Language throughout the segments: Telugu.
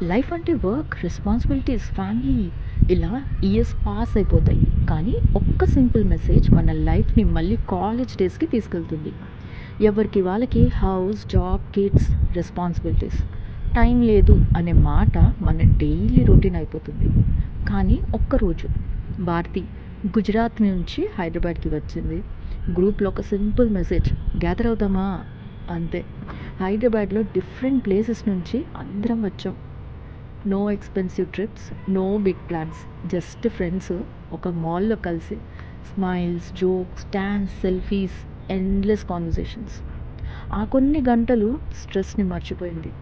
లైఫ్ అంటే వర్క్, రెస్పాన్సిబిలిటీస్, ఫ్యామిలీ ఇలా ఇయర్స్ పాస్ అయిపోతాయి. కానీ ఒక్క సింపుల్ మెసేజ్ మన లైఫ్‌ని మళ్ళీ కాలేజ్ డేస్‌కి తీసుకెళ్తుంది. ఎవరికి వాళ్ళకి house, job, kids, responsibilities. Time లేదు అనే మాట మన డైలీ రొటీన్ అయిపోతుంది. కానీ ఒక్కరోజు భారతి గుజరాత్ నుంచి హైదరాబాద్‌కి వచ్చింది. గ్రూప్‌లో ఒక సింపుల్ మెసేజ్, గ్యాదర్ అవుదామా? అంతే. హైదరాబాద్‌లో డిఫరెంట్ ప్లేసెస్ నుంచి అందరం వచ్చాం. No expensive trips, no big plans. Just friends ఒక మాల్‌లో కలిసి smiles, jokes, dance, selfies, endless conversations. ఆ కొన్ని గంటలు స్ట్రెస్‌ని మర్చిపోయింది.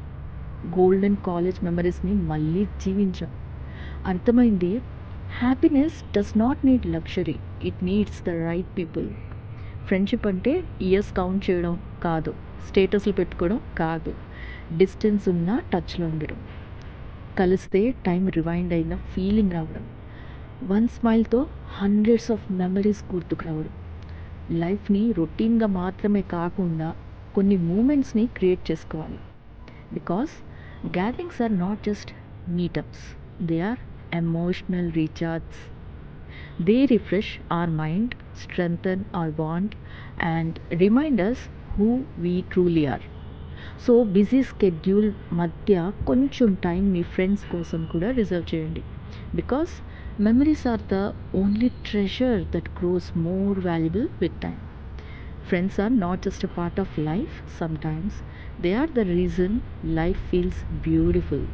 గోల్డెన్ కాలేజ్ మెమరీస్‌ని మళ్ళీ జీవించాం. అర్థమైంది, happiness does not need luxury. It needs the right people. Friendship అంటే ఇయర్స్ కౌంట్ చేయడం కాదు. స్టేటస్‌లు పెట్టుకోవడం కాదు. డిస్టెన్స్ ఉన్నా టచ్‌లో ఉండడం. కలిస్తే టైం రివైండ్ అయిన ఫీలింగ్ రావడం. వన్ స్మైల్‌తో హండ్రెడ్స్ ఆఫ్ మెమరీస్ గుర్తుకు రావడం. లైఫ్‌ని రొటీన్‌గా మాత్రమే కాకుండా కొన్ని మూమెంట్స్‌ని క్రియేట్ చేసుకోవాలి. Because gatherings are not just meetups. They are emotional recharge. They refresh our mind, strengthen our bond and remind us who we truly are. So busy schedule మధ్య కొంచెం టైం మీ ఫ్రెండ్స్ కోసం కూడా రిజర్వ్ చేయండి. Because memories are the only treasure that grows more valuable with time. Friends are not just a part of life, sometimes they are the reason life feels beautiful.